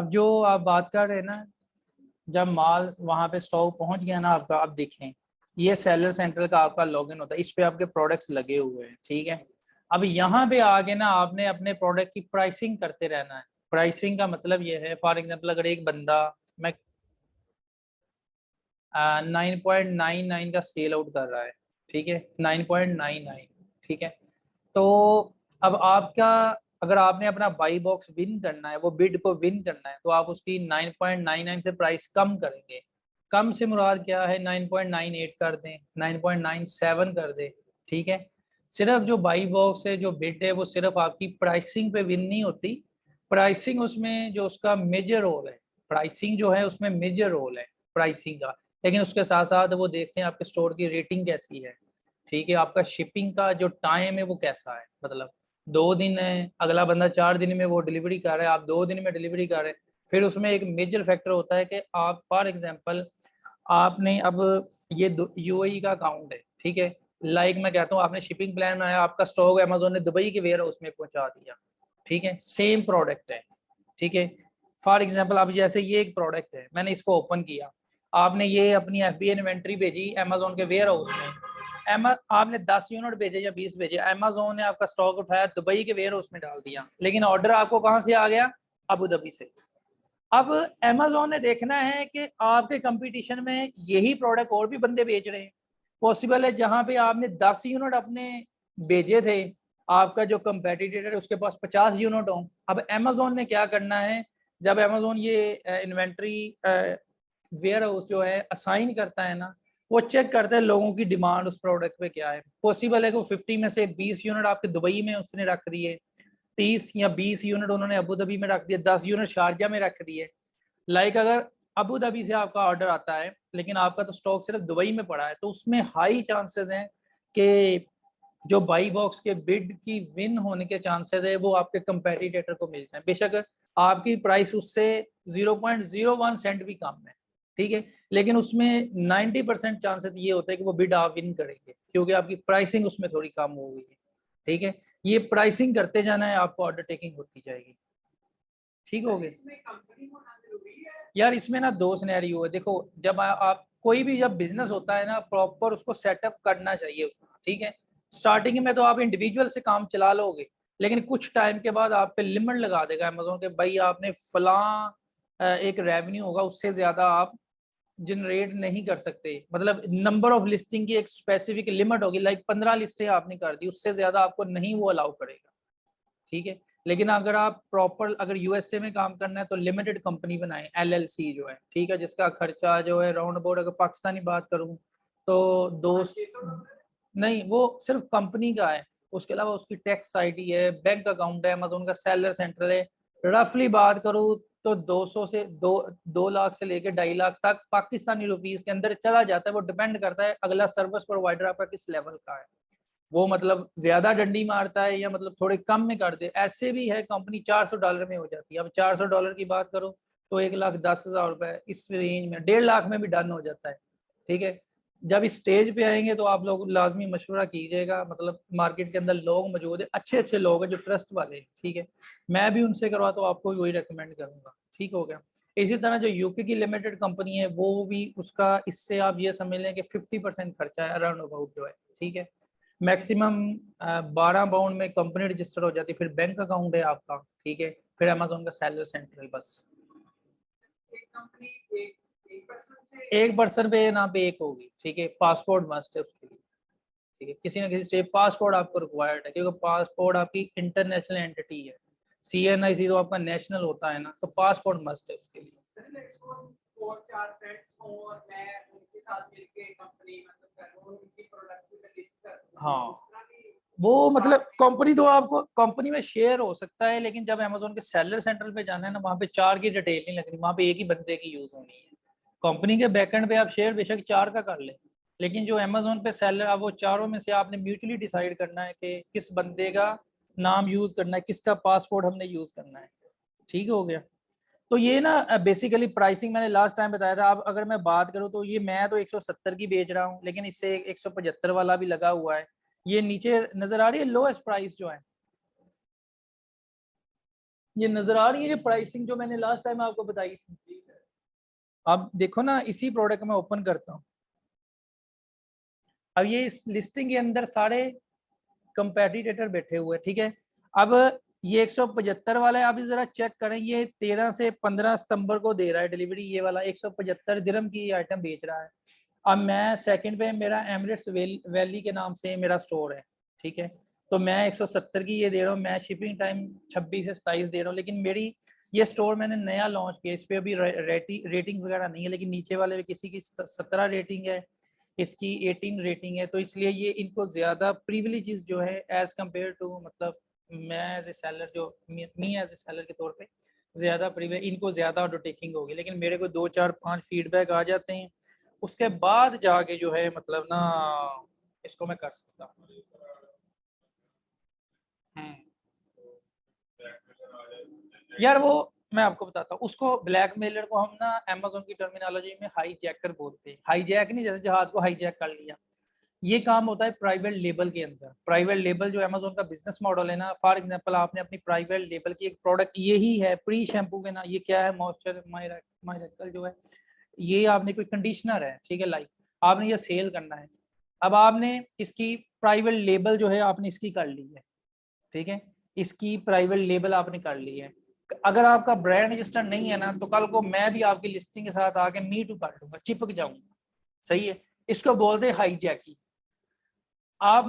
अब जो आप बात कर रहे हैं ना, जब माल वहां पे स्टॉक पहुंच गया ना आपका, अब देखें ये सेलर सेंटर का आपका लॉगिन होता है, इस पे आपके प्रोडक्ट्स लगे हुए हैं, ठीक है। अब यहाँ पे आके ना आपने अपने प्रोडक्ट की प्राइसिंग करते रहना है। प्राइसिंग का मतलब ये है, फॉर एग्जांपल अगर एक बंदा मैं 9.99 का सेल आउट कर रहा है, ठीक है, 9.99, ठीक है। तो अब आपका, अगर आपने अपना बाई बॉक्स विन करना है, वो बिड को विन करना है, तो आप उसकी 9.99 से प्राइस कम करेंगे। कम से मुराद क्या है, 9.98 कर दें, 9.97 कर दें, ठीक है। सिर्फ जो बाई बॉक्स है, जो बिड है, वो सिर्फ आपकी प्राइसिंग पे विन नहीं होती। प्राइसिंग उसमें जो उसका मेजर रोल है, प्राइसिंग जो है उसमें मेजर रोल है प्राइसिंग का। लेकिन उसके साथ साथ वो देखते हैं आपके स्टोर की रेटिंग कैसी है, ठीक है, आपका शिपिंग का जो टाइम है वो कैसा है, मतलब 2 दिन है, अगला बंदा 4 दिन में वो डिलीवरी कर रहा है, आप 2 दिन में डिलीवरी कर रहे हैं। फिर उसमें एक मेजर फैक्टर होता है कि आप फॉर एग्जांपल आपने अब ये यूएई का अकाउंट है, ठीक है। लाइक मैं कहता हूँ आपने शिपिंग प्लान बनाया, आपका स्टॉक अमेजोन ने दुबई के वेयर हाउस में पहुंचा दिया, ठीक है, सेम प्रोडक्ट है, ठीक है। फॉर एग्जांपल अब जैसे ये एक प्रोडक्ट है, मैंने इसको ओपन किया, आपने ये अपनी एफबीए इन्वेंट्री भेजी अमेजोन के वेयर हाउस में, आपने 10 यूनिट भेजे या 20 भेजे, अमेजोन ने आपका स्टॉक उठाया दुबई के वेयर हाउस में डाल दिया, लेकिन ऑर्डर आपको कहाँ से आ गया, अबू धाबी से। अब अमेजोन ने देखना है कि आपके कंपटीशन में यही प्रोडक्ट और भी बंदे बेच रहे हैं। पॉसिबल है जहां पे आपने 10 यूनिट अपने भेजे थे, आपका जो कंपेटिटर है उसके पास 50 यूनिट हो। अब अमेजोन ने क्या करना है, जब अमेजोन ये इन्वेंट्री वेयर हाउस जो है असाइन करता है ना, वो चेक करता है लोगों की डिमांड उस प्रोडक्ट पे क्या है। पॉसिबल है कि 50 में से 20 यूनिट आपके दुबई में उसने रख दिए, 30 या 20 यूनिट उन्होंने अबू धाबी में रख दिए, 10 यूनिट शारजा में रख दिए। लाइक अगर अबू धाबी से आपका ऑर्डर आता है लेकिन आपका तो स्टॉक सिर्फ दुबई में पड़ा है, तो उसमें हाई चांसेस हैं कि जो बाई बॉक्स के बिड की विन होने के चांसेस है वो आपके कंपेटिटर को मिल जाए, बेशक आपकी प्राइस उससे 0.01 सेंट भी कम है, ठीक है। लेकिन उसमें 90% चांसेस ये होता है कि वो बिड आप विन करेंगे, क्योंकि आपकी प्राइसिंग उसमें थोड़ी कम हो गई है, ठीक है। ये प्राइसिंग करते जाना है, आपको ऑर्डर टेकिंग होती जाएगी, ठीक हो गया। यार इसमें ना दो सिनेरियो है, देखो जब आप कोई भी जब बिजनेस होता है ना, प्रॉपर उसको सेटअप करना चाहिए उसको, ठीक है। स्टार्टिंग में तो आप इंडिविजुअल से काम चला लोगे, लेकिन कुछ टाइम के बाद आप पे लिमिट लगा देगा अमेजोन के, भाई आपने फलां एक रेवेन्यू होगा उससे ज्यादा आप जनरेट नहीं कर सकते, मतलब नंबर ऑफ लिस्टिंग की एक स्पेसिफिक लिमिट होगी, लाइक 15 लिस्टें आपने कर दी, उससे ज्यादा आपको नहीं वो अलाउ करेगा, ठीक है। लेकिन अगर आप प्रॉपर अगर यूएसए में काम करना है तो लिमिटेड कंपनी बनाए, एलएलसी जो है, ठीक है, जिसका खर्चा जो है राउंड अबाउट, अगर पाकिस्तानी बात करूं तो दो, नहीं वो सिर्फ कंपनी का है, उसके अलावा उसकी टैक्स आईडी है, बैंक अकाउंट है, अमेजोन का सेलर सेंटर है। रफली बात करूं तो 200 से 2 लाख से लेकर 2.5 लाख तक पाकिस्तानी रुपीज के अंदर चला जाता है। वो डिपेंड करता है अगला सर्विस प्रोवाइडर आपका किस लेवल का है, वो मतलब ज्यादा डंडी मारता है या मतलब थोड़े कम में कर दे। ऐसे भी है कंपनी $400 में हो जाती है। अब $400 की बात करो तो 1,10,000 रुपए इस रेंज में, 1.5 लाख में भी डन हो जाता है, ठीक है। जब इस स्टेज पे आएंगे तो आप लोग लाजमी मशवरा कीजिएगा, मतलब मार्केट के अंदर लोग मौजूद है, अच्छे अच्छे लोग हैं जो ट्रस्ट वाले हैं, ठीक है। मैं भी उनसे करवा तो आपको भी वही रिकमेंड करूंगा, ठीक हो गया। इसी तरह जो यूके की लिमिटेड कंपनी है वो भी उसका, इससे आप ये समझ लें कि 50% खर्चा है अराउंड अबाउट जो है, ठीक है। मैक्सिमम 12 पाउंड में कंपनी रजिस्टर हो जाती है, फिर बैंक अकाउंट है आपका, ठीक है, फिर अमेजोन का सेलर सेंटर है, बस एक पर्सन पे ना पे एक होगी, ठीक है। पासपोर्ट मस्ट है उसके लिए, ठीक है, किसी ना किसी स्टेट पासपोर्ट आपको रिक्वायर्ड है, क्योंकि पासपोर्ट आपकी इंटरनेशनल एंटिटी है। सीएनआईसी तो आपका नेशनल होता है ना, तो पासपोर्ट मस्ट है उसके लिए। हाँ वो मतलब कंपनी तो आपको कंपनी में शेयर हो सकता है, लेकिन जब अमेजोन के सेलर सेंटर पे जाना है ना, वहाँ पे 4 की डिटेल नहीं लगनी, वहाँ पे एक ही बंदे की यूज होनी है। कंपनी के बैकएंड पे आप शेयर बेशक 4 का कर ले, लेकिन जो अमेजोन पे सेलर, अब वो चारों में से आपने म्यूचुअली डिसाइड करना है कि किस बंदे का नाम यूज करना है, किसका पासपोर्ट हमने यूज करना है, ठीक हो गया। तो ये ना बेसिकली प्राइसिंग मैंने लास्ट टाइम बताया था। अब अगर मैं बात करूँ तो ये मैं तो 170 की बेच रहा हूँ, लेकिन इससे 175 वाला भी लगा हुआ है। ये नीचे नजर आ रही है लोएस्ट प्राइस जो है, ये नजर आ रही है जो प्राइसिंग जो मैंने लास्ट टाइम आपको बताई थी। अब देखो ना, इसी प्रोडक्ट में ओपन करता हूँ। अब ये इस लिस्टिंग के अंदर सारे कंपेटिटर बैठे हुए हैं, ठीक है। अब ये 175 वाला है, आप जरा चेक करें, ये 13 से 15 सितंबर को दे रहा है डिलीवरी, ये वाला 175 दिरहम की आइटम बेच रहा है। अब मैं सेकंड पे मेरा एमिरेट्स वैली के नाम से मेरा स्टोर है, ठीक है। तो मैं 170 की ये दे रहा हूँ, मैं शिपिंग टाइम 26 से 27 दे रहा हूँ, लेकिन मेरी ये स्टोर मैंने नया लॉन्च किया, इस पर अभी रेटिंग वगैरह नहीं है, लेकिन नीचे वाले में किसी की 17 रेटिंग है, इसकी 18 रेटिंग है। तो इसलिए ये इनको ज़्यादा प्रिविलेजेस जो है एज़ कम्पेयर टू, मतलब मैं एज ए सेलर, जो मी एज ए सेलर के तौर पे ज़्यादा प्रिविलेज, इनको ज़्यादा अंडरटेकिंग होगी। लेकिन मेरे को 2 4 5 फीडबैक आ जाते हैं, उसके बाद जाके जो है मतलब ना इसको मैं कर सकता हूँ। यार वो मैं आपको बताता हूँ, उसको ब्लैकमेलर को हम ना अमेज़न की टर्मिनोलॉजी में हाईजैकर बोलते हैं। हाईजैक नहीं जैसे जहाज को हाईजैक कर लिया, ये काम होता है प्राइवेट लेबल के अंदर। प्राइवेट लेबल जो अमेज़न का बिजनेस मॉडल है ना, फॉर एग्जांपल आपने अपनी प्राइवेट लेबल की एक प्रोडक्ट, यही है प्री शैम्पू के ना, ये क्या है, मॉइस्चर मायरकल जो है, ये आपने कोई कंडीशनर है, ठीक है, लाइक आपने ये सेल करना है। अब आपने इसकी प्राइवेट लेबल जो है आपने इसकी कर ली है, ठीक है, इसकी प्राइवेट लेबल आपने कर ली है। अगर आपका ब्रांड रजिस्टर नहीं है ना, तो कल को मैं भी आपकी लिस्टिंग के साथ आके मी टू कर दूंगा, चिपक जाऊंगा, सही है। इसको बोलते हैं हाईजैकिंग। आप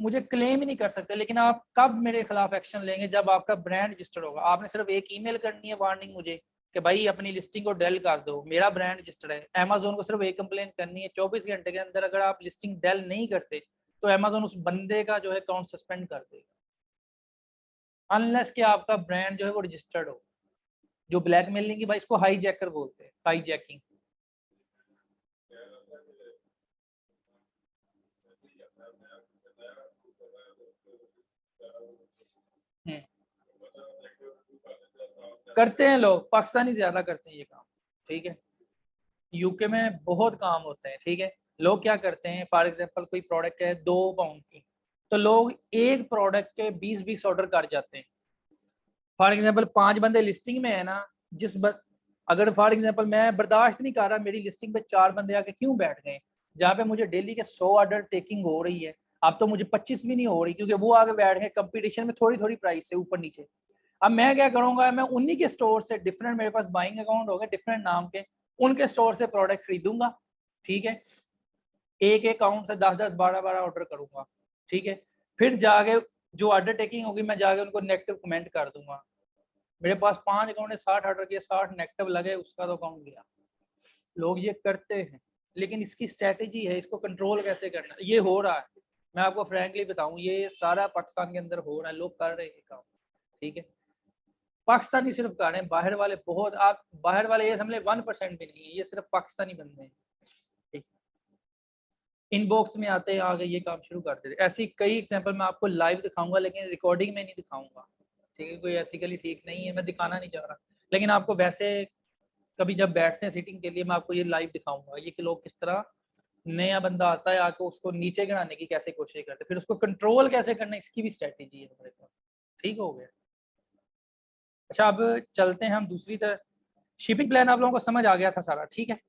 मुझे क्लेम ही नहीं कर सकते, लेकिन आप कब मेरे खिलाफ एक्शन लेंगे, जब आपका ब्रांड रजिस्टर होगा। आपने सिर्फ एक ईमेल करनी है वार्निंग मुझे कि भाई अपनी लिस्टिंग को डेल कर दो, मेरा ब्रांड रजिस्टर है। अमेज़न को सिर्फ एक कंप्लेन करनी है, 24 घंटे के अंदर अगर आप लिस्टिंग डेल नहीं करते तो अमेज़न उस बंदे का जो है अकाउंट सस्पेंड कर देगा, अनलेस कि आपका ब्रांड जो है वो रजिस्टर्ड हो। जो ब्लैकमेलिंग की भाई, इसको हाईजैकर बोलते हैं, हाईजैकिंग। करते हैं लोग, पाकिस्तानी ज्यादा करते हैं ये काम, ठीक है। यूके में बहुत काम होते हैं, ठीक है। लोग क्या करते हैं, फॉर एग्जांपल कोई प्रोडक्ट है 2 पाउंड की, तो लोग एक प्रोडक्ट के 20-20 ऑर्डर कर जाते हैं। फॉर एग्जांपल 5 बंदे लिस्टिंग में है ना, अगर फॉर एग्जांपल मैं बर्दाश्त नहीं कर रहा, मेरी लिस्टिंग पे 4 बंदे आके क्यों बैठ गए, जहाँ पे मुझे डेली के 100 ऑर्डर टेकिंग हो रही है, अब तो मुझे 25 भी नहीं हो रही, क्योंकि वो आगे बैठ गए कंपटीशन में, थोड़ी थोड़ी प्राइस से ऊपर नीचे। अब मैं क्या करूंगा, मैं उन्हीं के स्टोर से डिफरेंट, मेरे पास बाइंग अकाउंट हो गए डिफरेंट नाम के, उनके स्टोर से प्रोडक्ट खरीदूंगा, ठीक है। एक अकाउंट से 10-10 12-12 ऑर्डर करूंगा, ठीक है। फिर जाके जो ऑर्डर टेकिंग होगी, मैं जाके उनको नेगेटिव कमेंट कर दूंगा, मेरे पास 5 अकाउंट है, 60 ऑर्डर किया, 60 नेगेटिव लगे, उसका तो अकाउंट गया। लोग ये करते हैं, लेकिन इसकी स्ट्रेटेजी है, इसको कंट्रोल कैसे करना, ये हो रहा है। मैं आपको फ्रैंकली बताऊं, ये सारा पाकिस्तान के अंदर हो रहा है, लोग कर रहे हैं काम, ठीक है। पाकिस्तानी सिर्फ कर रहे हैं, बाहर वाले बहुत, आप बाहर वाले ये समझ 1% भी नहीं है, ये सिर्फ पाकिस्तानी बंदे हैं, ठीक। इनबॉक्स में आते हैं आगे ये काम शुरू कर देते। ऐसी कई एग्जांपल मैं आपको लाइव दिखाऊंगा, लेकिन रिकॉर्डिंग में नहीं दिखाऊंगा, ठीक है, कोई एथिकली ठीक नहीं है, मैं दिखाना नहीं चाह रहा। लेकिन आपको वैसे कभी जब बैठते हैं सीटिंग के लिए, मैं आपको ये लाइव दिखाऊंगा, ये कि लोग किस तरह, नया बंदा आता है आके उसको नीचे गिराने की कैसे कोशिश करते हैं, फिर उसको कंट्रोल कैसे करना, इसकी भी स्ट्रेटेजी है हमारे पास, ठीक हो गया। अच्छा, अब चलते हैं हम दूसरी तरफ। शिपिंग प्लान आप लोगों को समझ आ गया था सारा, ठीक है।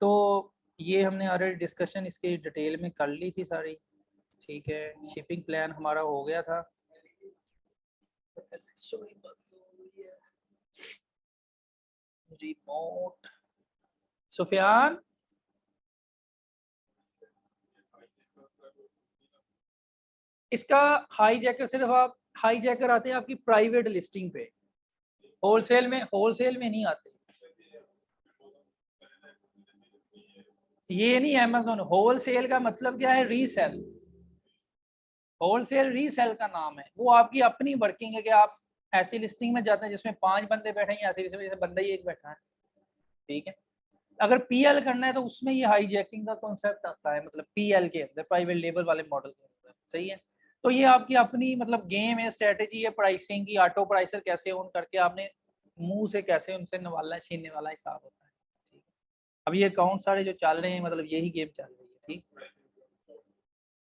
तो ये हमने ऑलरेडी डिस्कशन इसकी डिटेल में कर ली थी सारी, ठीक है। शिपिंग प्लान हमारा हो गया था। रिमोट सुफियान, इसका हाई जैकर सिर्फ आप, हाई जैकर आते हैं आपकी प्राइवेट लिस्टिंग पे, होलसेल में नहीं आते। ये नहीं, अमेज़न होलसेल का मतलब क्या है, रीसेल। होलसेल रीसेल का नाम है, वो आपकी अपनी वर्किंग है कि आप ऐसी लिस्टिंग में जाते हैं जिसमें 5 बंदे बैठे हैं, ऐसी जैसे बंदा ही एक बैठा है, ठीक है। अगर पीएल करना है तो उसमें ये हाईजैकिंग का कॉन्सेप्ट आता है, मतलब पीएल के अंदर, प्राइवेट लेबल वाले मॉडल के अंदर, सही है। तो ये आपकी अपनी मतलब गेम है, स्ट्रेटेजी है प्राइसिंग की, ऑटो प्राइसर कैसे ऑन करके आपने मुंह से कैसे उनसे नवालना छीनने वाला हिसाब होता है, ठीक है। अब ये अकाउंट सारे जो चल रहे हैं, मतलब यही गेम चल रही है, ठीक।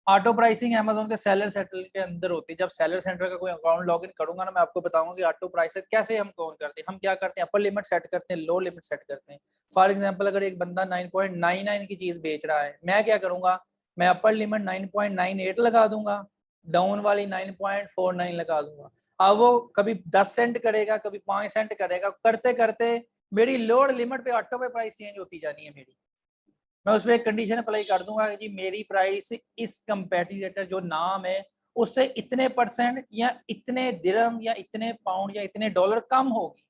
ऑटो प्राइसिंग अमेजोन के सेलर सेंटर के अंदर होती है। जब सेलर सेंटर का कोई अकाउंट लॉगिन करूंगा ना, मैं आपको बताऊंगा कि ऑटो प्राइसिंग कैसे हम कौन करते हैं। हम क्या करते हैं, अपर लिमिट सेट करते हैं, लो लिमिट सेट करते हैं। फॉर एग्जांपल अगर एक बंदा 9.99 की चीज बेच रहा है, मैं क्या करूंगा, मैं अपर लिमिट 9.98 लगा दूंगा, डाउन वाली 9.49 लगा दूंगा। अब वो कभी 10 सेंट करेगा, कभी 5 सेंट करेगा, करते करते मेरी लोअर लिमिट पे ऑटो पे प्राइस चेंज होती जानी है मेरी। मैं उसमें एक कंडीशन अप्लाई कर दूंगा कि जी मेरी प्राइस इस कंपेटिटर जो नाम है उससे इतने परसेंट या इतने दिरहम या इतने पाउंड या इतने डॉलर कम होगी।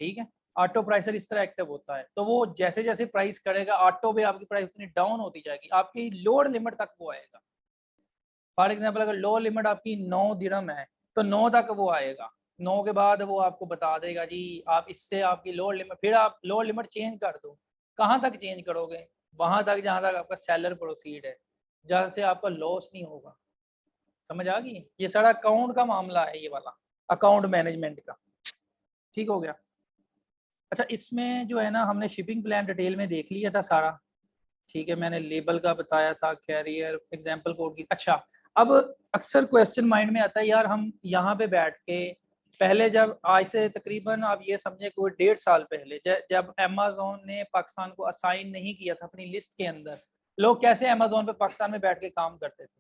ठीक है, ऑटो प्राइसर इस तरह एक्टिव होता है। तो वो जैसे जैसे प्राइस करेगा ऑटो पे आपकी प्राइस उतनी डाउन होती जाएगी, आपकी लोअर लिमिट तक वो आएगा। फॉर एग्जाम्पल अगर लोअर लिमिट आपकी 9 दिरहम है तो 9 तक वो आएगा। 9 के बाद वो आपको बता देगा जी आप इससे आपकी लोअर लिमिट, फिर आप लोअर लिमिट चेंज कर दो। कहाँ तक चेंज करोगे, वहां तक जहां तक आपका सेलर प्रोसीड है, जहां से आपका लॉस नहीं होगा। समझ आ गई, ये सारा अकाउंट का मामला है, ये वाला अकाउंट मैनेजमेंट का। ठीक हो गया। अच्छा, इसमें जो है ना हमने शिपिंग प्लान डिटेल में देख लिया था सारा। ठीक है, मैंने लेबल का बताया था, कैरियर, एग्जाम्पल कोड की। अच्छा, अब अक्सर क्वेश्चन माइंड में आता है यार, हम यहाँ पे बैठ के पहले, जब आज से तकरीबन आप ये समझे कोई 1.5 साल पहले, जब अमेजोन ने पाकिस्तान को असाइन नहीं किया था अपनी लिस्ट के अंदर, लोग कैसे अमेजोन पे पाकिस्तान में बैठ के काम करते थे।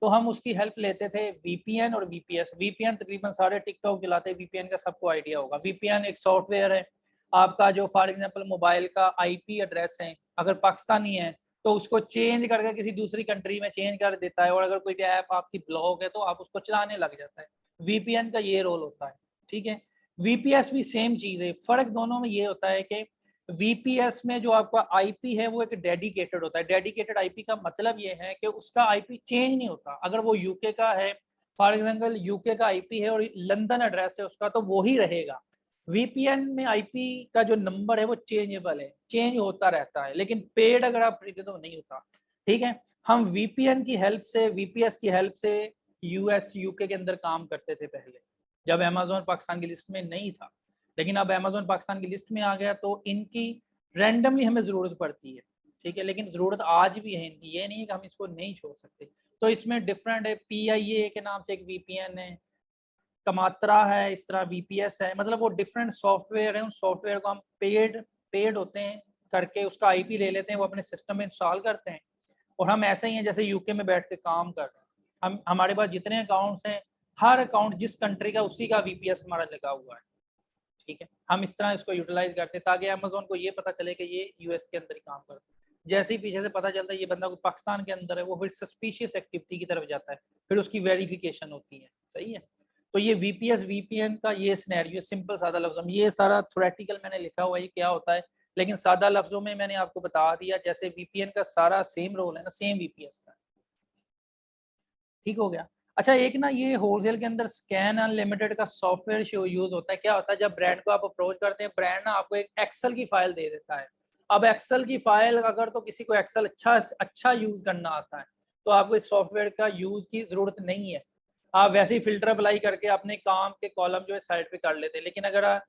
तो हम उसकी हेल्प लेते थे वीपीएन और वीपीएस। वीपीएन तकरीबन सारे टिकटॉक चलाते हैं, वीपीएन का सबको आइडिया होगा। वीपीएन एक सॉफ्टवेयर है आपका, जो फॉर एग्जांपल मोबाइल का आईपी एड्रेस है अगर पाकिस्तानी है तो उसको चेंज करके किसी दूसरी कंट्री में चेंज कर देता है, और अगर कोई ऐप आपकी ब्लॉक है तो आप उसको चलाने लग जाता है। वीपीएन का ये रोल होता है। ठीक है, वीपीएस भी सेम चीज है, फर्क दोनों में ये होता है कि वीपीएस में जो आपका आईपी है वो एक डेडिकेटेड होता है। डेडिकेटेड आईपी का मतलब ये है कि उसका आईपी चेंज नहीं होता। अगर वो यूके का है, फॉर एग्जाम्पल यूके का आईपी है और लंदन एड्रेस है उसका, तो वो ही रहेगा। वीपीएन में आईपी का जो नंबर है वो चेंजेबल है, चेंज होता रहता है, लेकिन पेड अगर आप खरीदे तो नहीं होता। ठीक है, हम वीपीएन की हेल्प से, वीपीएस की हेल्प से यूएस यूके के अंदर काम करते थे पहले, जब अमेजोन पाकिस्तान की लिस्ट में नहीं था। लेकिन अब अमेजोन पाकिस्तान की लिस्ट में आ गया तो इनकी रैंडमली हमें ज़रूरत पड़ती है। ठीक है, लेकिन ज़रूरत आज भी है इनकी, ये नहीं है कि हम इसको नहीं छोड़ सकते। तो इसमें डिफरेंट है, पीआईए के नाम से एक वीपीएन है, कमात्रा है, इस तरह वीपीएस है, मतलब वो डिफरेंट सॉफ्टवेयर है। उन सॉफ्टवेयर को हम पेड होते हैं करके उसका आईपी ले लेते हैं, वो अपने सिस्टम में इंस्टॉल करते हैं, और हम ऐसे ही हैं जैसे यूके में बैठ के काम कर रहे हैं। हम, हमारे पास जितने अकाउंट्स हैं, हर अकाउंट जिस कंट्री का उसी का वीपीएस हमारा लगा हुआ है। ठीक है, हम इस तरह इसको यूटिलाइज करते हैं ताकि अमेजोन को ये पता चले कि ये यूएस के अंदर ही काम करता है। जैसे ही पीछे से पता चलता है ये बंदा को पाकिस्तान के अंदर है, वो फिर सस्पिशियस एक्टिविटी की तरफ जाता है, फिर उसकी वेरिफिकेशन होती है। सही है, तो ये वीपीएस वीपीएन का ये सिनेरियो सिंपल सादा लफ्जों में, ये सारा थ्योरेटिकल मैंने लिखा हुआ है क्या होता है, लेकिन सादा लफ्जों में मैंने आपको बता दिया। जैसे वीपीएन का सारा सेम रोल है ना, सेम वीपीएस का। ठीक हो गया। अच्छा, एक ना ये होलसेल के अंदर स्कैन अनलिमिटेड का सॉफ्टवेयर यूज होता है। क्या होता है, जब ब्रांड को आप अप्रोच करते हैं, ब्रांड ना आपको एक एक्सेल की फाइल दे देता है। अब एक्सेल की फाइल, अगर तो किसी को एक्सेल अच्छा यूज करना आता है तो आपको इस सॉफ्टवेयर का यूज की जरूरत नहीं है। आप वैसे ही फिल्टर अप्लाई करके अपने काम के कॉलम जो है साइड पे कर लेते हैं। लेकिन अगर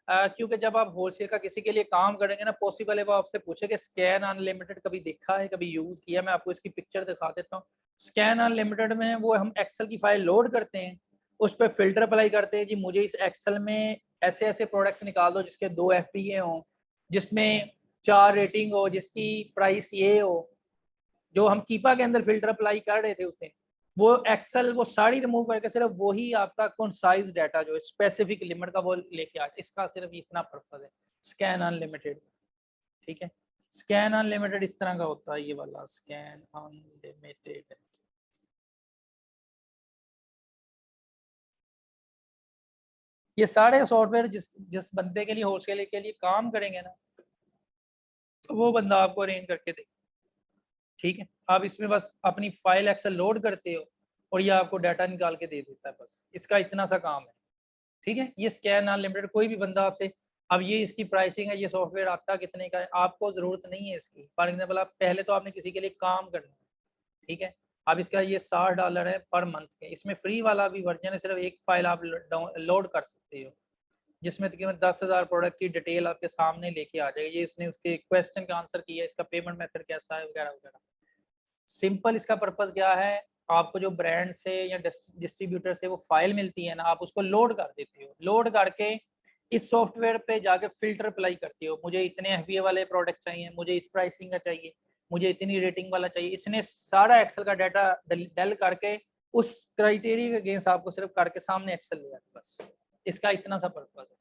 क्योंकि जब आप होलसेल का किसी के लिए काम करेंगे ना, पॉसिबल है वो आपसे पूछे कि स्कैन अनलिमिटेड कभी देखा है, कभी यूज किया। मैं आपको इसकी पिक्चर दिखा देता हूँ। स्कैन अनलिमिटेड में वो हम एक्सेल की फाइल लोड करते हैं, उस पर फिल्टर अप्लाई करते हैं, जी मुझे इस एक्सेल में ऐसे ऐसे प्रोडक्ट्स निकाल दो जिसके 2 एफपीए हों, जिसमें 4 रेटिंग हो, जिसकी प्राइस ये हो। जो हम कीपा के अंदर फिल्टर अप्लाई कर रहे थे उसने, वो एक्सेल वो सारी रिमूव करके सिर्फ वही आपका कंसाइज डाटा जो है स्पेसिफिक लिमिट का वो लेके आ, इसका सिर्फ इतना पर्पज है स्कैन अनलिमिटेड। ठीक है, स्कैन अनलिमिटेड इस तरह का होता है, ये वाला स्कैन अनलिमिटेड। ये सारे सॉफ्टवेयर जिस जिस बंदे के लिए होलसेल के लिए काम करेंगे ना, तो वो बंदा आपको अरेंज करके दे। ठीक है, आप इसमें बस अपनी फाइल एक्सेल लोड करते हो और ये आपको डाटा निकाल के दे देता है, बस इसका इतना सा काम है। ठीक है, ये स्कैन अनलिमिटेड, कोई भी बंदा आपसे, अब ये इसकी प्राइसिंग है, ये सॉफ्टवेयर आता कितने का है, आपको जरूरत नहीं है इसकी। फॉर एग्जाम्पल आप पहले तो आपने किसी के लिए काम करना है। ठीक है, अब इसका ये $60 है पर मंथ के। इसमें फ्री वाला भी वर्जन है, सिर्फ एक फाइल आप लोड कर सकते हो, जिसमें तकरीबन 10,000 प्रोडक्ट की डिटेल आपके सामने लेके आ जाएगी। ये इसने उसके क्वेश्चन का आंसर किया, इसका पेमेंट मेथड कैसा है वगैरह वगैरह। सिंपल इसका पर्पस क्या है, आपको जो ब्रांड से या डिस्ट्रीब्यूटर से वो फाइल मिलती है ना, आप उसको लोड कर देते हो, लोड करके इस सॉफ्टवेयर पे जाके फिल्टर अप्लाई करते हो, मुझे इतने एफबीए वाले प्रोडक्ट चाहिए, मुझे इस प्राइसिंग का चाहिए, मुझे इतनी रेटिंग वाला चाहिए, इसने सारा एक्सेल का डाटा डल करके उस क्राइटेरिया के अगेंस्ट आपको सिर्फ करके सामने एक्सेल ले आता, बस इसका इतना सा पर्पज है।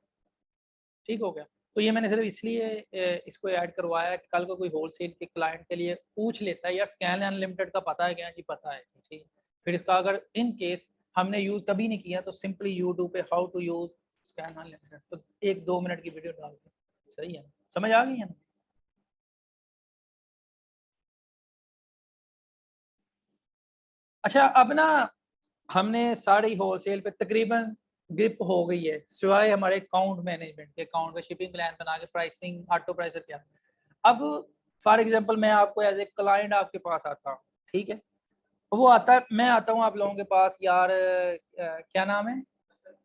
ठीक हो गया। तो ये मैंने सिर्फ इसलिए इसको ऐड करवाया कि कल को कोई होलसेल के क्लाइंट के लिए पूछ लेता है, यार स्कैन अनलिमिटेड का पता है क्या जी, पता है ठीक है। फिर इसका अगर इन केस हमने यूज कभी नहीं किया तो सिंपली यूट्यूब पे how to use scan unlimited, तो 1-2 मिनट की वीडियो डाल के सही है, समझ आ गई है ना। अच्छा अब ना हमने सारी होलसेल पे तकरीबन ग्रिप हो गई है, सिवाय हमारे अकाउंट मैनेजमेंट के, अकाउंट का शिपिंग प्लान बना के प्राइसिंग ऑटो प्राइसर क्या। अब फॉर एग्जांपल मैं आपको एज ए क्लाइंट आपके पास आता हूँ, ठीक है, वो आता है, मैं आता हूँ आप लोगों के पास, यार क्या नाम है,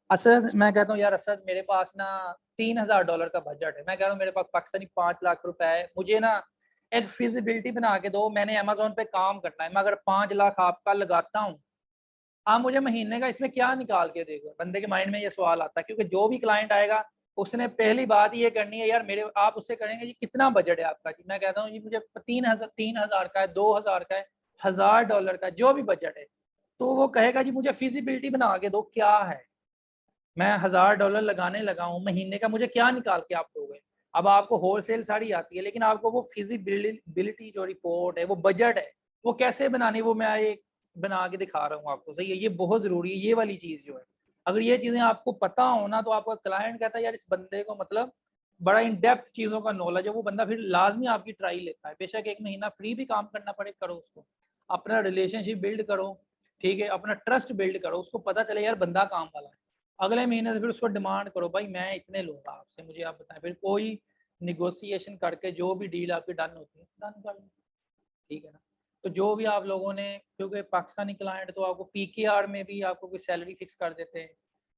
असद, मैं कहता हूँ यार असद मेरे पास ना $3000 का बजट है, मैं कह रहा हूँ मेरे पास पाकिस्तानी 5 लाख रुपए है, मुझे ना एक फिजिबिलिटी बना के दो, मैंने अमेजोन पे काम करना है, मैं अगर 5 लाख आपका लगाता हूँ, आप मुझे महीने का इसमें क्या निकाल के देगा, बंदे के माइंड में ये सवाल आता है, क्योंकि जो भी क्लाइंट आएगा उसने पहली बात ये करनी है, यार मेरे, आप उससे करेंगे जी कितना बजट है आपका जी, मैं कहता हूँ जी मुझे 3,000 का है, 2,000 का है, $1000 का, जो भी बजट है, तो वो कहेगा जी मुझे फिजिबिलिटी बना के दो क्या है, मैं $1000 लगाने लगा हूँ महीने का, मुझे क्या निकाल के आप दोगे। अब आपको होलसेल साड़ी आती है, लेकिन आपको वो फिजिबिलिटी जो रिपोर्ट है, वो बजट है, वो कैसे बनानी, वो मैं एक बना के दिखा रहा हूँ आपको, सही है, ये बहुत जरूरी है, ये वाली चीज जो है, अगर ये चीजें आपको पता हो ना, तो आपका क्लाइंट कहता है यार इस बंदे को मतलब बड़ा इन डेप्थ चीजों का नॉलेज है, वो बंदा फिर लाजमी आपकी ट्राई लेता है, बेशक 1 महीना फ्री भी काम करना पड़े, करो उसको, अपना रिलेशनशिप बिल्ड करो, ठीक है, अपना ट्रस्ट बिल्ड करो, उसको पता चले यार बंदा काम वाला है, अगले महीने से फिर उसको डिमांड करो, भाई मैं इतने लूंगा आपसे, मुझे आप बताएं, फिर कोई निगोशिएशन करके जो भी डील आपकी डन होती है डन कर लो, ठीक है ना। तो जो भी आप लोगों ने, क्योंकि पाकिस्तानी क्लाइंट तो आपको पीकेआर में भी आपको कोई सैलरी फिक्स कर देते हैं,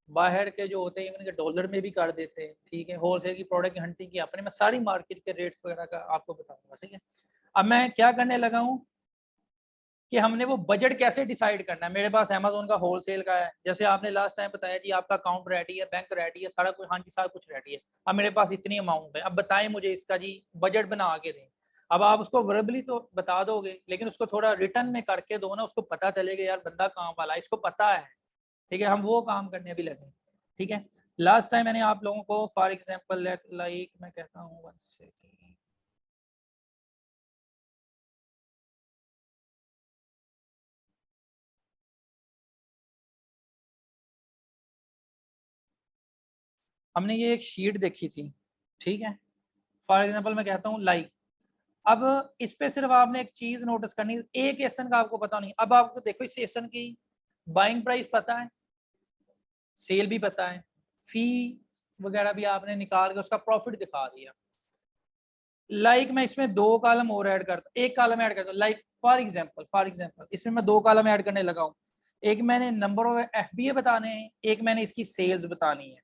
बाहर के जो होते हैं इवन के डॉलर में भी कर देते हैं, ठीक है, होलसेल की प्रोडक्ट की हंटिंग की अपने, मैं सारी मार्केट के रेट्स वगैरह का आपको बताऊंगा, ठीक है। अब मैं क्या करने लगा हूँ कि हमने वो बजट कैसे डिसाइड करना है, मेरे पास अमेजोन का होलसेल का है, जैसे आपने लास्ट टाइम बताया जी आपका अकाउंट रेडी है, बैंक रेडी है, सारा कुछ, हाँ जी सारा कुछ रेडी है, अब मेरे पास इतनी अमाउंट है, अब बताएं मुझे इसका जी बजट बना के दें। अब आप उसको वर्बली तो बता दोगे, लेकिन उसको थोड़ा रिटर्न में करके दो ना, उसको पता चलेगा यार बंदा काम वाला है, इसको पता है, ठीक है, हम वो काम करने भी लगे, ठीक है। लास्ट टाइम मैंने आप लोगों को फॉर एग्जाम्पल लाइक मैं कहता हूँ 1 सेकेंड, हमने ये एक शीट देखी थी, ठीक है, फॉर एग्जाम्पल मैं कहता हूँ लाइक, अब इस पे सिर्फ आपने एक चीज नोटिस करनी, एक एसन का आपको पता नहीं, अब आपको देखो इस एसन की बाइंग प्राइस पता है, सेल भी पता है, फी वगैरह भी आपने निकाल के उसका प्रॉफिट दिखा दिया, लाइक मैं इसमें 2 कॉलम और ऐड करता, एक कॉलम ऐड करता, लाइक फॉर एग्जाम्पल इसमें मैं 2 कॉलम ऐड करने लगा हूँ, एक मैंने नंबर ऑफ एफबीए बताने हैं, एक मैंने इसकी सेल्स बतानी है,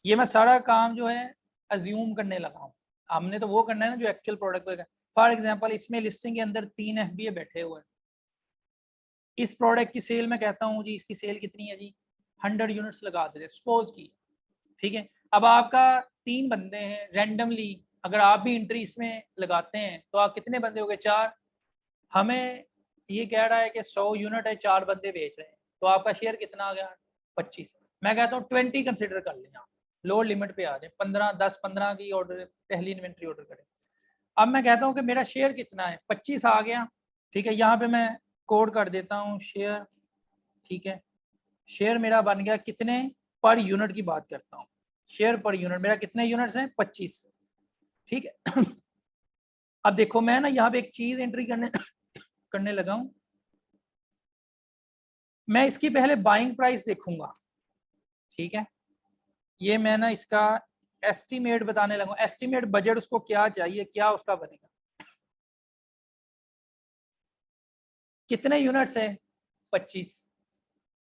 ये मैं सारा काम जो है अज्यूम करने लगा हूँ, हमने तो वो करना है ना जो एक्चुअल प्रोडक्ट पर। फॉर एग्जांपल इसमें लिस्टिंग के अंदर 3 एफबीए बैठे हुए हैं, इस प्रोडक्ट की सेल मैं कहता हूँ जी इसकी सेल कितनी है जी, 100 यूनिट्स लगा देते सपोज की, ठीक है। अब आपका 3 बंदे हैं रैंडमली, अगर आप भी एंट्री इसमें लगाते हैं तो आप कितने बंदे हो गए, 4, हमें ये कह रहा है कि 100 यूनिट है, 4 बंदे बेच रहे हैं, तो आपका शेयर कितना आ गया, 25, मैं कहता हूँ 20 कंसिडर कर लें आप, लोअर लिमिट पे आ जाए, 15 की ऑर्डर पहली इन्वेंट्री ऑर्डर करें। अब मैं कहता हूँ कि मेरा शेयर कितना है, 25 आ गया, ठीक है, यहाँ पे मैं कोड कर देता हूँ शेयर, ठीक है, शेयर मेरा बन गया कितने पर यूनिट की बात करता हूँ, शेयर पर यूनिट मेरा कितने यूनिट्स हैं, 25, ठीक है। अब देखो मैं ना यहाँ पे एक चीज एंट्री करने करने लगा हूँ, मैं इसकी पहले बाइंग प्राइस देखूंगा, ठीक है, ये मैं ना इसका एस्टीमेट बताने लगा, एस्टीमेट बजट उसको क्या चाहिए, क्या उसका बनेगा, कितने यूनिट्स है, 25,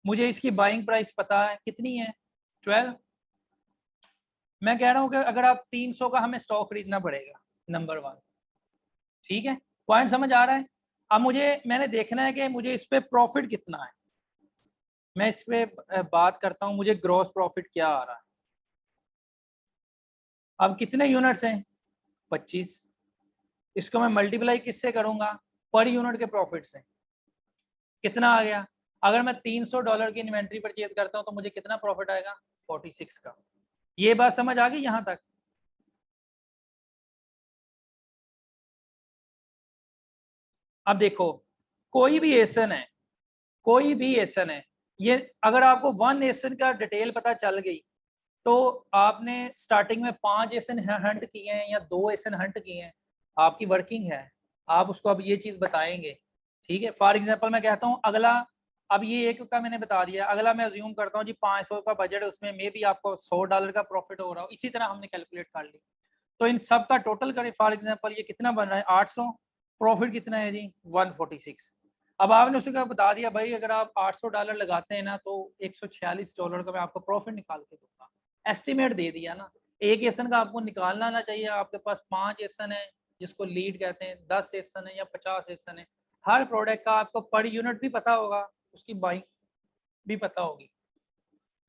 मुझे इसकी बाइंग प्राइस पता है कितनी है, 12, मैं कह रहा हूँ कि अगर आप 300 का हमें स्टॉक खरीदना पड़ेगा, नंबर 1, ठीक है, पॉइंट समझ आ रहा है। अब मैंने देखना है कि मुझे इस पे प्रॉफिट कितना है। मैं इस पे बात करता हूँ, मुझे ग्रॉस प्रॉफिट क्या आ रहा है। अब कितने यूनिट्स हैं? 25। इसको मैं मल्टीप्लाई किससे करूंगा? पर यूनिट के प्रॉफिट से। कितना आ गया? अगर मैं $300 की इन्वेंट्री परचेज करता हूं तो मुझे कितना प्रॉफिट आएगा? 46 का। ये बात समझ आ गई यहां तक? अब देखो, कोई भी एसन है, कोई भी एसन है, ये अगर आपको वन एसन का डिटेल पता चल गई तो आपने स्टार्टिंग में 5 एसन हंट किए हैं या 2 एसन हंट किए हैं, आपकी वर्किंग है, आप उसको अब ये चीज बताएंगे। ठीक है, फॉर एग्जांपल मैं कहता हूँ अगला, अब ये एक का मैंने बता दिया, अगला मैं अज्यूम करता हूँ जी 500 का बजट, उसमें मे भी आपको $100 का प्रॉफिट हो रहा हो, इसी तरह हमने कैलकुलेट कर ली। तो इन सब का टोटल करें, फॉर एग्जांपल ये कितना बन रहा है? 800। प्रॉफिट कितना है जी? 146। अब आपने उसे क्या बता दिया भाई, अगर आप $800 लगाते हैं ना तो $146 का मैं आपको प्रॉफिट निकाल के दूंगा। एस्टिमेट दे दिया ना। एक एसन का आपको निकालना ना चाहिए, आपके पास 5 एसन है जिसको लीड कहते हैं, 10 एसन है या 50 एसन है, हर प्रोडक्ट का आपको पर यूनिट भी पता होगा, उसकी बाइंग भी पता होगी,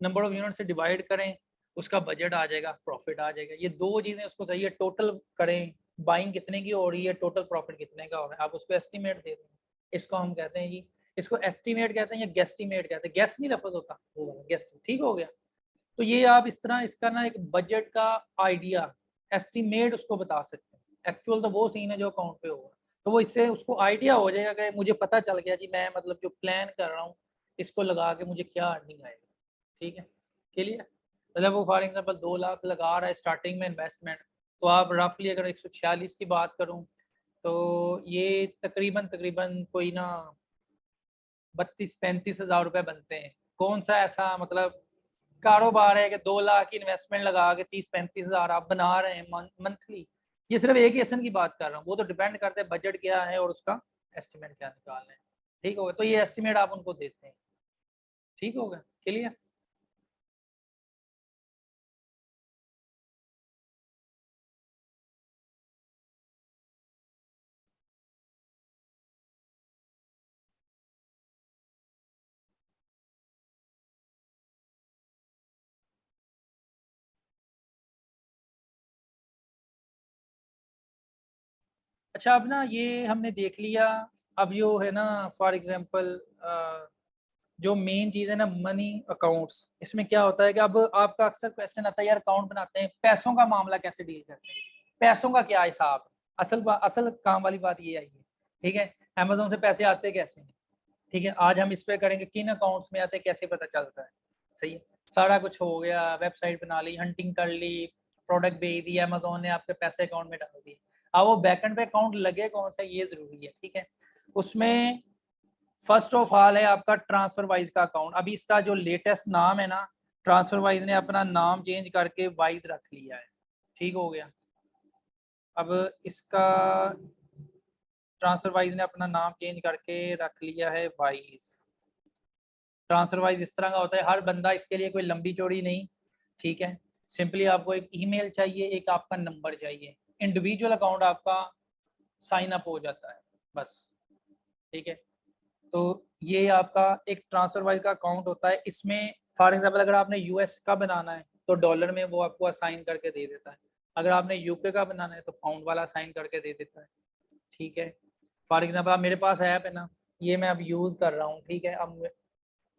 नंबर ऑफ यूनिट से डिवाइड करें, उसका बजट आ जाएगा, प्रॉफिट आ जाएगा। ये दो चीजें उसको चाहिए, टोटल करें, बाइंग कितने की हो रही है, टोटल प्रॉफिट कितने का हो रहा है, आप उसको एस्टिमेट दे दें। इसको हम कहते हैं जी, इसको एस्टिमेट कहते हैं या गेस्टिमेट कहते हैं। गेस नहीं लफ्ज होता, वो वाला गेस्ट। ठीक हो गया? तो ये आप इस तरह इसका ना एक बजट का आइडिया, एस्टिमेट उसको बता सकते हैं। एक्चुअल तो वो सीन है जो अकाउंट पे होगा, तो वो इससे उसको आइडिया हो जाएगा कि मुझे पता चल गया जी, मैं मतलब जो प्लान कर रहा हूँ इसको लगा के मुझे क्या अर्निंग आएगा। ठीक है, क्लियर? मतलब वो फॉर एग्जांपल 2 लाख लगा रहा है स्टार्टिंग में इन्वेस्टमेंट, तो आप रफली अगर 146 की बात करूं तो ये तकरीबन तकरीबन कोई ना 32-35 हज़ार रुपए बनते हैं। कौन सा ऐसा मतलब कारोबार है कि 2 लाख की इन्वेस्टमेंट लगा के 30-35 हज़ार आप बना रहे हैं मंथली? ये सिर्फ एक एसन की बात कर रहा हूँ, वो तो डिपेंड करता है बजट क्या है और उसका एस्टिमेट क्या निकालना है। ठीक होगा? तो ये एस्टिमेट आप उनको देते हैं। ठीक होगा? क्लियर? अच्छा, अब ना ये हमने देख लिया। अब जो है ना फॉर एग्जांपल जो मेन चीज़ है ना मनी अकाउंट्स, इसमें क्या होता है कि अब आपका अक्सर क्वेश्चन आता है यार अकाउंट बनाते हैं, पैसों का मामला कैसे डील करते हैं, पैसों का क्या हिसाब है? असल काम वाली बात ये आई है। ठीक है, अमेजोन से पैसे आते कैसे हैं? ठीक है, आज हम इस पे करेंगे किन अकाउंट्स में आते हैं, कैसे पता चलता है। सही है, सारा कुछ हो गया, वेबसाइट बना ली, हंटिंग कर ली, प्रोडक्ट भेज दिया, अमेजोन ने आपके पैसे अकाउंट में डाल दिए। अब वो बैकएंड पे अकाउंट लगे कौन सा, ये जरूरी है। ठीक है, उसमें फर्स्ट ऑफ ऑल है आपका ट्रांसफर वाइज का अकाउंट। अभी इसका जो लेटेस्ट नाम है ना, ट्रांसफर वाइज ने अपना नाम चेंज करके वाइज रख लिया है। ठीक हो गया? अब इसका ट्रांसफर वाइज ने अपना नाम चेंज करके रख लिया है वाइज। ट्रांसफर वाइज इस तरह का होता है, हर बंदा इसके लिए कोई लंबी चौड़ी नहीं। ठीक है, सिंपली आपको एक ईमेल चाहिए, एक आपका नंबर चाहिए, इंडिविजुअल अकाउंट आपका साइन अप हो जाता है बस। ठीक है, तो ये आपका एक ट्रांसफर वाइज का अकाउंट होता है। इसमें फॉर एग्जांपल अगर आपने यूएस का बनाना है तो डॉलर में वो आपको असाइन करके दे देता है, अगर आपने यूके का बनाना है तो पाउंड वाला असाइन करके दे देता है। ठीक है, फॉर एग्जांपल आप, मेरे पास ऐप है ना, ये मैं अब यूज़ कर रहा हूँ। ठीक है, अब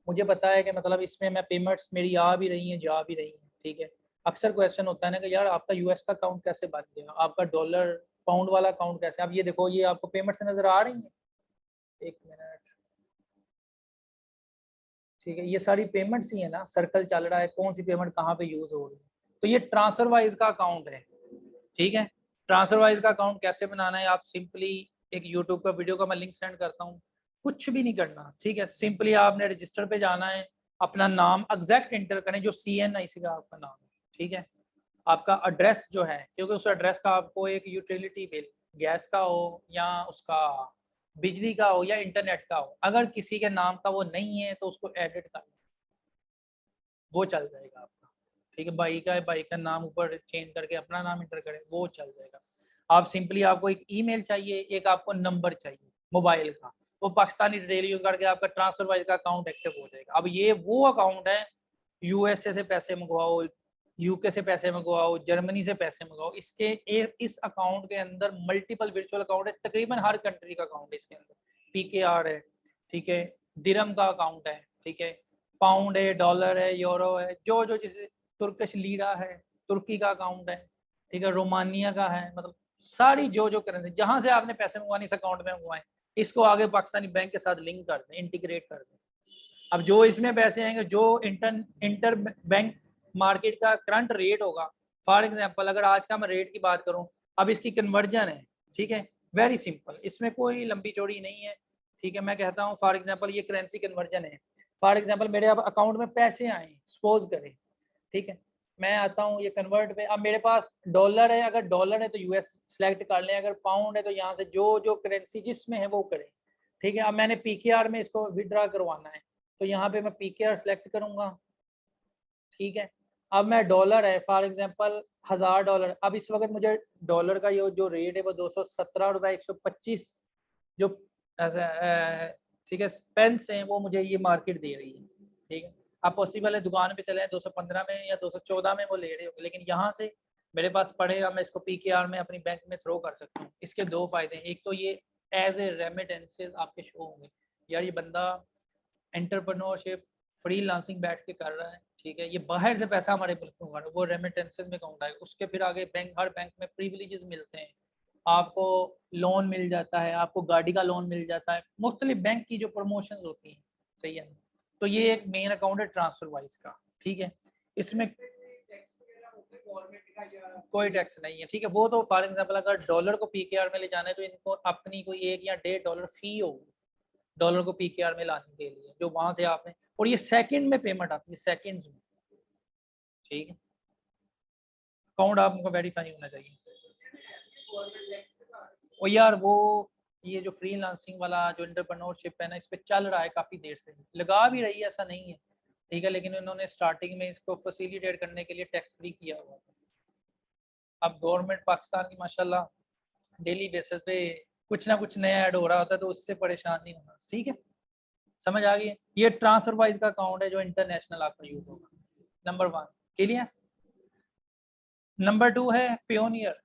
मुझे पता है कि मतलब इसमें मैं पेमेंट्स मेरी आ भी रही हैं, जा भी रही हैं। ठीक है, अक्सर क्वेश्चन होता है ना कि यार आपका यूएस का अकाउंट कैसे बन गया, आपका डॉलर पाउंड वाला अकाउंट कैसे? अब ये देखो, ये आपको पेमेंट्स नजर आ रही हैं, एक मिनट। ठीक है, ये सारी पेमेंट्स ही है ना, सर्कल चल रहा है, कौन सी पेमेंट कहाँ पे यूज हो रही है। तो ये ट्रांसफर वाइज का अकाउंट है। ठीक है, ट्रांसफर वाइज का अकाउंट कैसे बनाना है, आप सिंपली एक यूट्यूब का वीडियो का मैं लिंक सेंड करता हूँ, कुछ भी नहीं करना। ठीक है, सिंपली आपने रजिस्टर पे जाना है, अपना नाम एग्जैक्ट इंटर करें जो CNIC का आपका नाम है। ठीक है, आपका एड्रेस जो है, क्योंकि उस एड्रेस का आपको एक यूटिलिटी बिल, गैस का हो या उसका बिजली का हो या इंटरनेट का हो, अगर किसी के नाम का वो नहीं है तो उसको एडिट कर, वो चल जाएगा आपका। ठीक है, भाई का है, भाई का नाम ऊपर चेंज करके अपना नाम इंटर करें, वो चल जाएगा। आप सिंपली, आपको एक ईमेल चाहिए, एक आपको नंबर चाहिए। मोबाइल का, वो पाकिस्तानी डिटेल यूज करके आपका ट्रांसफर वाइज का अकाउंट एक्टिव हो जाएगा। अब ये वो अकाउंट है, यूएसए से पैसे मंगवाओ, यूके से पैसे मंगवाओ, जर्मनी से पैसे मंगवाओ, इस अकाउंट के अंदर मल्टीपल वर्चुअल अकाउंट है, तकरीबन हर कंट्री का अकाउंट है इसके अंदर। पीकेआर है, ठीक है, दिरहम का अकाउंट है, ठीक है, पाउंड है, डॉलर है, यूरो है, जो जो जैसे तुर्किश लीरा है, तुर्की का अकाउंट है, ठीक है, रोमानिया का है, मतलब सारी जो जो करेंसी जहां से आपने पैसे मंगवाने इस अकाउंट में मंगवाए, इसको आगे पाकिस्तानी बैंक के साथ लिंक कर दें, इंटीग्रेट कर दें। अब जो इसमें पैसे आएंगे, जो इंटर बैंक मार्केट का करंट रेट होगा, फॉर एग्जांपल अगर आज का मैं रेट की बात करूं, अब इसकी कन्वर्जन है, ठीक है, वेरी सिंपल, इसमें कोई लंबी चौड़ी नहीं है, ठीक है। मैं कहता हूं फॉर एग्जांपल ये करेंसी कन्वर्जन है, फॉर एग्जांपल मेरे अब अकाउंट में पैसे आए, सपोज करें, ठीक है, मैं आता हूँ ये कन्वर्ट पे, अब मेरे पास डॉलर है, अगर डॉलर है तो यूएस सेलेक्ट कर लें, अगर पाउंड है तो यहाँ से जो जो करेंसी जिसमें है वो करें, ठीक है। अब मैंने पीकेआर में इसको विड्रॉ करवाना है, तो यहाँ पे मैं पीकेआर सेलेक्ट करूंगा, ठीक है। अब मैं डॉलर है फॉर एग्जांपल $1000, अब इस वक्त मुझे डॉलर का ये जो रेट है वो 217.125 जो ठीक है पेंस हैं वो मुझे ये मार्केट दे रही है, ठीक है। अब पॉसिबल है दुकान पे चले 215 में या 214 में वो ले रहे हो, लेकिन यहाँ से मेरे पास पड़ेगा, मैं इसको पीकेआर में अपनी बैंक में थ्रो कर सकता हूँ। इसके दो फायदे हैं, एक तो ये एज ए रेमिटेंसेस आपके शो होंगे, यार ये बंदा एंटरप्रेन्योरशिप फ्रीलांसिंग बैठ के कर रहा है, ठीक है, ये बाहर से पैसा हमारे मुल्क में उड़ा, वो रेमिटेंसेस में काउंट आएगा। उसके फिर आगे बैंक, हर बैंक में प्रिविलेजेस मिलते हैं, आपको लोन मिल जाता है, आपको गाड़ी का लोन मिल जाता है, मुख्तलिफ बैंक की जो प्रमोशंस होती हैं, सही है। तो ये एक मेन अकाउंट है ट्रांसफर वाइज का, ठीक है, इसमें कोई टैक्स नहीं है, ठीक है। वो तो फॉर एग्जांपल अगर डॉलर को पीकेआर में ले जाना है तो इनको अपनी कोई 1 या $1.5 फी होगी डॉलर को पीकेआर में लाने के लिए, जो वहां से आपने, और ये सेकंड में पेमेंट आती है, सेकंड्स में, ठीक है। अकाउंट आपको वेरीफाई होना चाहिए। और यार वो ये जो फ्रीलांसिंग वाला जो एंटरप्रेन्योरशिप है ना, इस पे चल रहा है काफी देर से, लगा भी रही है, ऐसा नहीं है, ठीक है, लेकिन उन्होंने स्टार्टिंग में इसको फैसिलिटेट करने के लिए टैक्स फ्री किया हुआ है। अब गवर्नमेंट पाकिस्तान की माशाल्लाह डेली बेसिस पे कुछ ना कुछ नया ऐड हो रहा होता है, तो उससे परेशान नहीं होना, ठीक है, समझ आ गई। ये ट्रांसफर वाइज का अकाउंट है जो इंटरनेशनल आपका यूज होगा, नंबर 1 क्लियर। नंबर 2 है पियोनियर।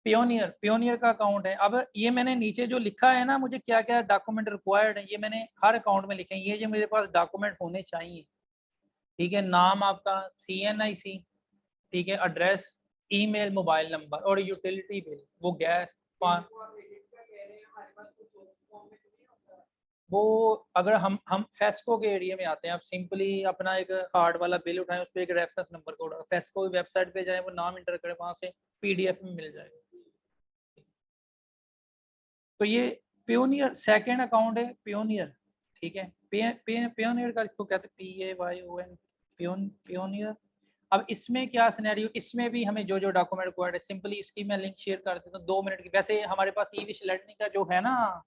पियोनियर का अकाउंट है। अब ये मैंने नीचे जो लिखा है ना, मुझे क्या क्या डॉक्यूमेंट रिक्वायर्ड है, ये मैंने हर अकाउंट में लिखे हैं, ये जो मेरे पास डॉक्यूमेंट होने चाहिए, ठीक है, नाम आपका CNIC, ठीक है, एड्रेस, ईमेल, मोबाइल नंबर, और यूटिलिटी बिल, वो गैस, वो अगर हम फेस्को के एरिया में आते हैं, आप सिंपली अपना एक हार्ड वाला बिल उठाएं, उस पर एक रेफरेंस नंबर कोड, फेस्को की वेबसाइट पे जाएं, वो नाम इंटर करें, वहां से PDF में मिल जाएगा। तो ये पियोनियर सेकंड अकाउंट है, पियोनियर, ठीक है। पियोनियर का इसको कहते हैं PAYON, पियोनियर। अब इसमें क्या सिनेरियो, इसमें भी हमें जो जो डॉक्यूमेंट रिक्वायर्ड है, सिंपली इसकी मैं लिंक शेयर कर देता हूँ 2 मिनट की। वैसे हमारे पास ई विश लर्निंग का जो है ना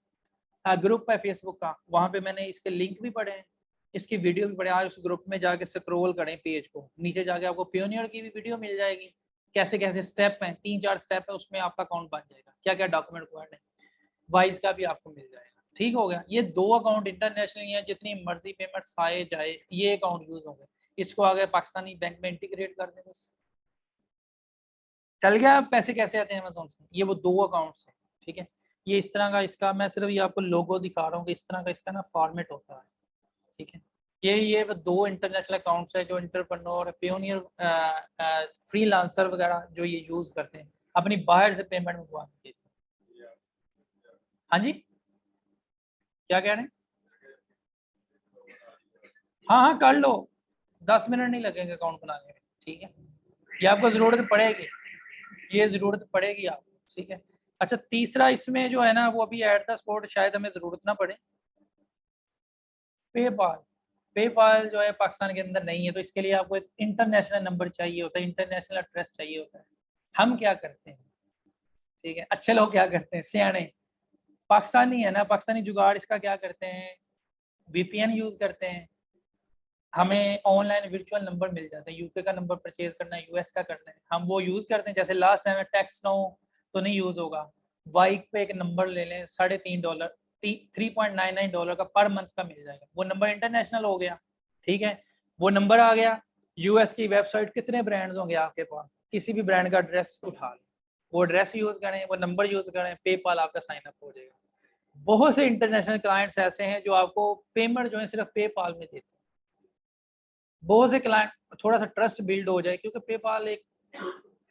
ग्रुप है फेसबुक का, वहाँ पे मैंने इसके लिंक भी पढ़े हैं, इसकी वीडियो भी पढ़े। आज उस ग्रुप में जाके स्क्रॉल करें पेज को, नीचे जाके आपको पियोनियर की भी वीडियो मिल जाएगी, कैसे कैसे स्टेप हैं, 3-4 स्टेप है, उसमें आपका अकाउंट बन जाएगा, क्या क्या डॉक्यूमेंट रिक्वायर्ड है, वाइज का भी आपको मिल जाएगा, ठीक हो गया। ये 2 अकाउंट इंटरनेशनल है, जितनी मर्जी पेमेंट्स आए जाए ये अकाउंट यूज होंगे, इसको आगे पाकिस्तानी बैंक में इंटीग्रेट कर दें, बस चल गया। पैसे कैसे आते हैं अमेज़न से, ये वो 2 अकाउंट्स हैं, ठीक है। ये इस तरह का, इसका मैं सिर्फ ये आपको लोगो दिखा रहा हूँ कि इस तरह का इसका ना फॉर्मेट होता है, ठीक है। ये वो 2 इंटरनेशनल अकाउंट्स है जो इंटरप्रेन्योर, पियोनियर, फ्रीलांसर वगैरह जो ये यूज करते हैं अपनी बाहर से पेमेंट मंगवाने के लिए। हाँ जी, क्या कह रहे हैं? हाँ हाँ कर लो, 10 मिनट नहीं लगेंगे अकाउंट बनाने में, ठीक है। ये आपको जरूरत पड़ेगी, ये जरूरत पड़ेगी आपको, ठीक है। अच्छा, तीसरा इसमें जो है ना, वो अभी एट द स्पॉट शायद हमें जरूरत ना पड़े, पेपाल। पेपाल जो है पाकिस्तान के अंदर नहीं है, तो इसके लिए आपको एक इंटरनेशनल नंबर चाहिए होता है, इंटरनेशनल एड्रेस चाहिए होता है। हम क्या करते हैं, ठीक है, अच्छे लोग क्या करते हैं, सियाने पाकिस्तानी है ना, पाकिस्तानी जुगाड़, इसका क्या करते हैं, VPN यूज करते हैं, हमें ऑनलाइन वर्चुअल नंबर मिल जाता है, यूके का नंबर परचेज करना है, US का करना है, हम वो यूज करते हैं। जैसे लास्ट टाइम टैक्स नो तो नहीं यूज होगा, वाई पे एक नंबर ले लें, $3.5 $3.99 का पर मंथ का मिल जाएगा। वो नंबर इंटरनेशनल हो गया, ठीक है। वो नंबर आ गया, यूएस की वेबसाइट कितने ब्रांड्स होंगे आपके पास, किसी भी ब्रांड का ड्रेस उठा लें, वो ड्रेस यूज करें, वो नंबर यूज करें, पेपाल आपका साइन अप हो जाएगा। बहुत से इंटरनेशनल क्लाइंट्स ऐसे हैं जो आपको पेमेंट जो है सिर्फ पेपाल में देते हैं। बहुत से क्लाइंट, थोड़ा सा ट्रस्ट बिल्ड हो जाए, क्योंकि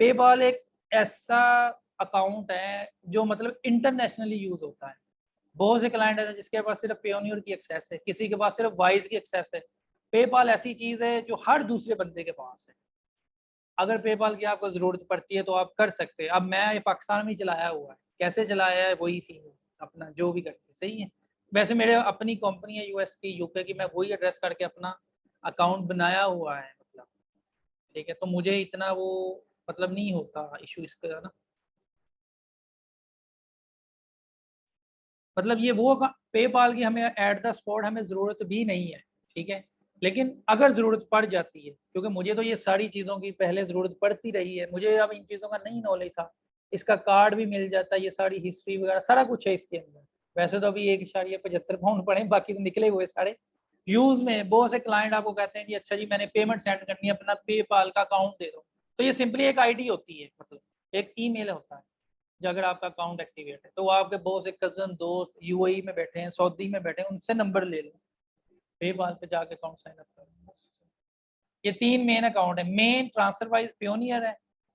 पेपाल एक ऐसा अकाउंट है जो मतलब इंटरनेशनली यूज होता है। बहुत से क्लाइंट है जिसके पास सिर्फ पेयोनियर की एक्सेस है, किसी के पास सिर्फ वाइज की एक्सेस है। पेपाल ऐसी चीज है जो हर दूसरे बंदे के पास है। अगर पेपाल की आपको जरूरत पड़ती है तो आप कर सकते हैं। अब मैं ये पाकिस्तान में ही चलाया हुआ है, कैसे चलाया है वही सीन है अपना, जो भी करते सही है। वैसे मेरे अपनी कंपनी है यूएस की, यूके की, मैं वही एड्रेस करके अपना अकाउंट बनाया हुआ है मतलब, ठीक है। तो मुझे इतना वो मतलब नहीं होता इशू इसका ना, मतलब ये वो पेपाल की हमें एट द स्पॉट हमें ज़रूरत भी नहीं है, ठीक है। लेकिन अगर ज़रूरत पड़ जाती है, क्योंकि मुझे तो ये सारी चीज़ों की पहले ज़रूरत पड़ती रही है, मुझे अब इन चीज़ों का नहीं नॉलेज था। इसका कार्ड भी मिल जाता है, ये सारी हिस्ट्री वगैरह सारा कुछ है इसके अंदर। वैसे तो अभी 1.75 पाउंड पड़े, बाकी तो निकले हुए सारे यूज़ में। बहुत से क्लाइंट आपको कहते हैं जी अच्छा जी मैंने पेमेंट सेंड करनी है, अपना पेपाल का अकाउंट दे दो। तो ये सिंपली एक आईडी होती है, मतलब एक ईमेल होता है। जो अगर आपका अकाउंट एक्टिवेट है तो वो आपके बहुत से कजन दोस्त यूएई में बैठे हैं, सऊदी में बैठे हैं, उनसे नंबर ले लो, पेपाल पे जाके अकाउंट साइन अप करो। ये 3 मेन अकाउंट है। मेन ट्रांसफर वाइज पेयोनियर है,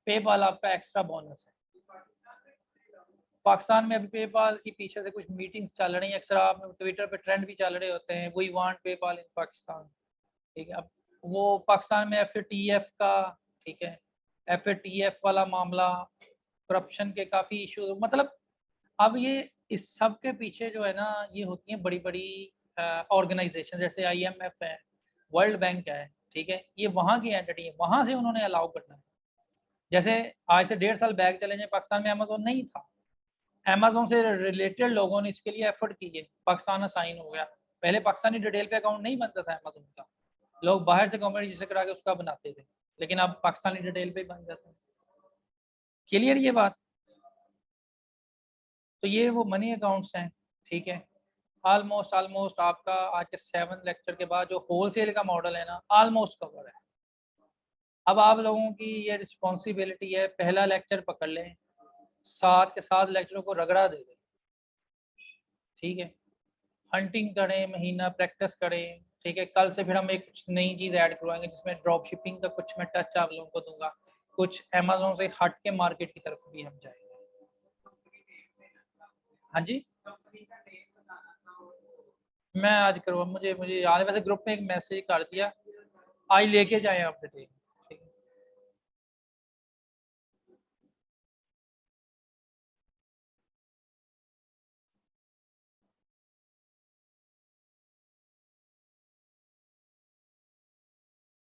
पेपाल आपका एक्स्ट्रा बोनस है। पाकिस्तान में अभी पेपाल की पीछे से कुछ मीटिंग्स चल रही हैं, अक्सर आप ट्विटर पे ट्रेंड भी चल रहे होते हैं, वी वांट पेपाल इन पाकिस्तान, ठीक है। अब वो पाकिस्तान में एफएटीएफ का, ठीक है, एफएटीएफ वाला मामला, करप्शन के काफ़ी इशू, मतलब अब ये इस सब के पीछे जो है ना, ये होती हैं बड़ी बड़ी ऑर्गेनाइजेशन, जैसे आईएमएफ है, वर्ल्ड बैंक है, ठीक है। ये वहाँ की एंटिटी है, वहाँ से उन्होंने अलाउ करना है। जैसे आज से 1.5 साल बैक चले जाए, पाकिस्तान में अमेजोन नहीं था, अमेजोन से रिलेटेड लोगों ने इसके लिए एफर्ट किए, पाकिस्तान साइन हो गया। पहले पाकिस्तानी डिटेल पे अकाउंट नहीं बनता था अमेजोन का, लोग बाहर से गवर्नमेंट रजिस्टर करा के उसका बनाते थे, लेकिन अब पाकिस्तानी डिटेल पे बन जाता है। क्लियर ये बात। तो ये वो मनी अकाउंट्स हैं, ठीक है। ऑलमोस्ट आपका आज के 7 लेक्चर के बाद जो होलसेल का मॉडल है ना, ऑलमोस्ट कवर है। अब आप लोगों की ये रिस्पॉन्सिबिलिटी है, पहला लेक्चर पकड़ लें, 7 के 7 लेक्चरों को रगड़ा दे दें, ठीक है। हंटिंग करें, महीना प्रैक्टिस करें, ठीक है। कल से फिर हम एक कुछ नई चीज़ ऐड करवाएंगे जिसमें ड्रॉप शिपिंग का कुछ मैं टच आप लोगों को दूंगा, कुछ अमेजोन से हट के मार्केट की तरफ भी हम जाएंगे। हाँ जी, मैं आज करवा, मुझे मुझे याद है, वैसे ग्रुप में एक मैसेज कर दिया, आज लेके जाएं आप डिटेल।